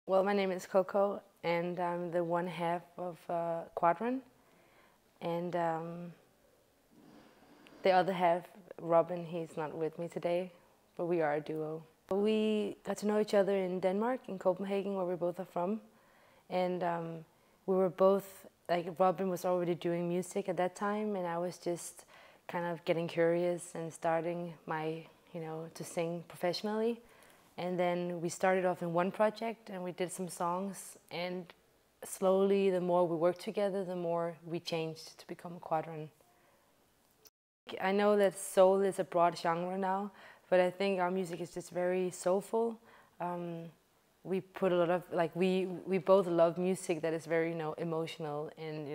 Well, my name is Coco, and I'm the one half of Quadron, and the other half, Robin, he's not with me today, but we are a duo. We got to know each other in Denmark, in Copenhagen, where we both are from, and we were both, like, Robin was already doing music at that time, and I was just kind of getting curious and starting my, to sing professionally. And then we started off in one project and we did some songs, and slowly the more we worked together, the more we changed to become Quadron. I know that soul is a broad genre now, but I think our music is just very soulful. We put a lot of, like, we both love music that is very, emotional and,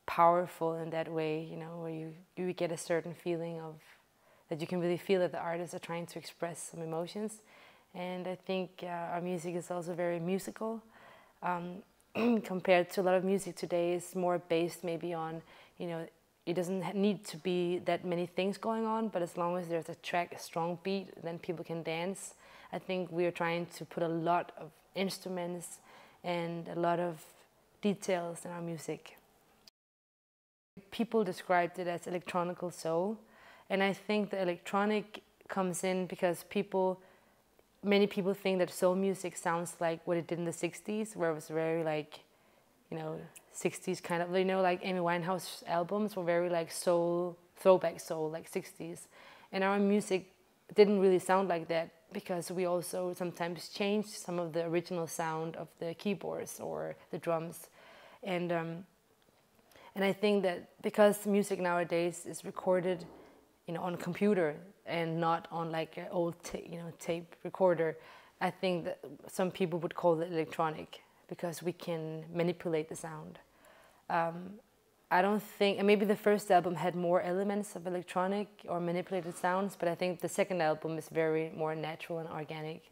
powerful in that way, where you get a certain feeling of that you can really feel that the artists are trying to express some emotions. And I think our music is also very musical. Compared to a lot of music today, it's more based maybe on, it doesn't need to be that many things going on, but as long as there's a track, a strong beat, then people can dance. I think we are trying to put a lot of instruments and a lot of details in our music. People described it as electronical soul. And I think the electronic comes in because many people think that soul music sounds like what it did in the 60s, where it was very like, 60s kind of, like Amy Winehouse albums were very like soul, throwback soul, like 60s. And our music didn't really sound like that because we also sometimes changed some of the original sound of the keyboards or the drums. And I think that because music nowadays is recorded on a computer and not on like an old tape recorder, I think that some people would call it electronic because we can manipulate the sound. I don't think, and maybe the first album had more elements of electronic or manipulated sounds, but I think the second album is very more natural and organic.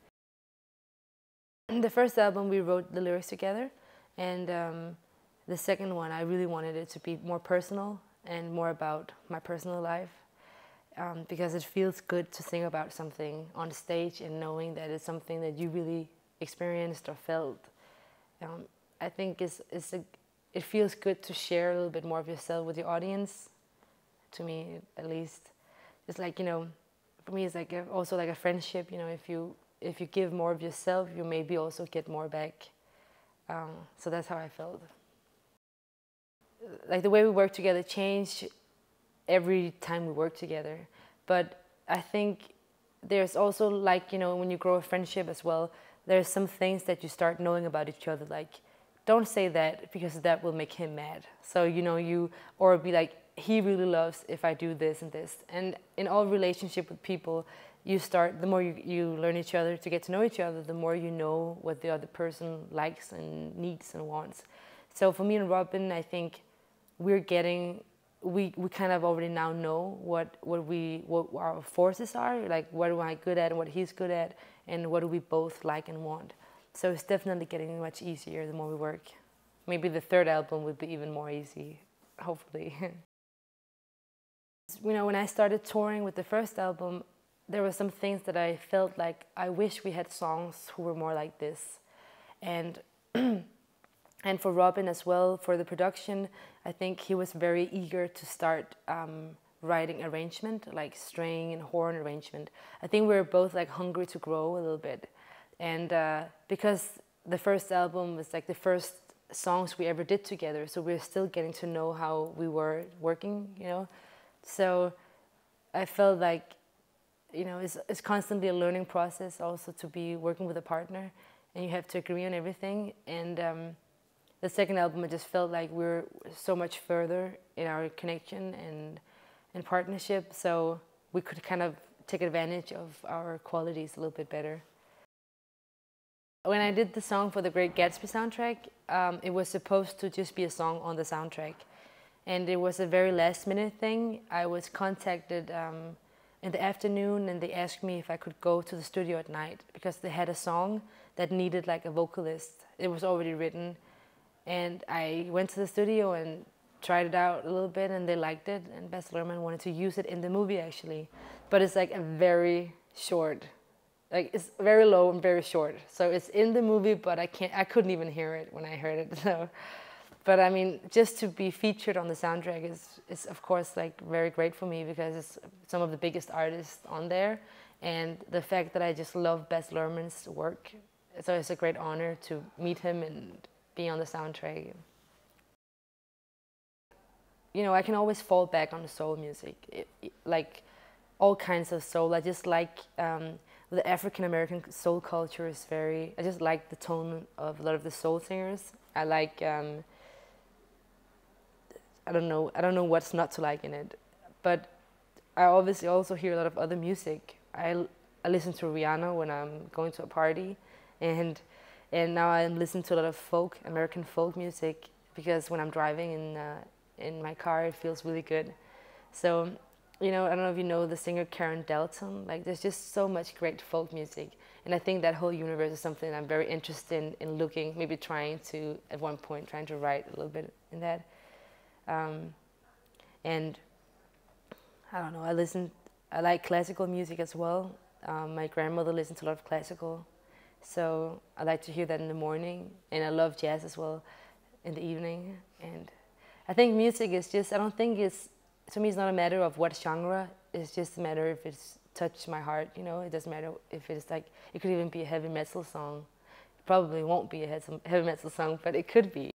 In the first album we wrote the lyrics together, and the second one I really wanted it to be more personal and more about my personal life. Because it feels good to sing about something on stage and knowing that it's something that you really experienced or felt. I think it feels good to share a little bit more of yourself with your audience, to me at least. It's like, for me it's like also like a friendship, if you give more of yourself, you maybe also get more back. So that's how I felt. Like the way we work together changed every time we work together, but I think there's also, like, when you grow a friendship as well, there's some things that you start knowing about each other, like, don't say that because that will make him mad. So or be like, he really loves if I do this and this. And in all relationship with people, the more you learn each other, to get to know each other, the more you know what the other person likes and needs and wants. So for me and Robin, I think we kind of already now know what our forces are, like what am I good at and what he's good at, and what do we both like and want. So it's definitely getting much easier the more we work. Maybe the third album would be even more easy, hopefully. When I started touring with the first album, there were some things that I felt like I wish we had songs who were more like this. And and for Robin as well, for the production, I think he was very eager to start writing arrangement, like string and horn arrangement. I think we were both like hungry to grow a little bit. And because the first album was like the first songs we ever did together, so we're still getting to know how we were working, So I felt like, it's constantly a learning process also to be working with a partner, and you have to agree on everything. And the second album, I just felt like we were so much further in our connection and partnership, so we could kind of take advantage of our qualities a little bit better. When I did the song for the Great Gatsby soundtrack, it was supposed to just be a song on the soundtrack. And it was a very last minute thing. I was contacted in the afternoon, and they asked me if I could go to the studio at night because they had a song that needed like a vocalist. It was already written. And I went to the studio and tried it out a little bit, and they liked it, and Baz Luhrmann wanted to use it in the movie actually. But it's like a very short like it's very low and very short. So it's in the movie, but I couldn't even hear it when I heard it. So, but I mean, just to be featured on the soundtrack is of course like very great for me, because it's some of the biggest artists on there, and the fact that I just love Baz Luhrmann's work. So it's a great honor to meet him and be on the soundtrack. You know, I can always fall back on the soul music, like all kinds of soul. I just like the African American soul culture is very. I just like the tone of a lot of the soul singers. I like. I don't know what's not to like in it, but I obviously also hear a lot of other music. I listen to Rihanna when I'm going to a party, and now I'm listening to a lot of folk, American folk music, because when I'm driving in my car, it feels really good. So, you know, I don't know if you know the singer Karen Dalton. Like, there's just so much great folk music, and I think that whole universe is something I'm very interested in looking, maybe trying to, at one point, trying to write a little bit in that. And I don't know, I like classical music as well. My grandmother listened to a lot of classical, so I like to hear that in the morning, and I love jazz as well in the evening. And I think music is just, I don't think it's, to me it's not a matter of what genre, it's just a matter if it's touched my heart, you know. It doesn't matter if it's like, it could even be a heavy metal song. It probably won't be a heavy metal song, but it could be.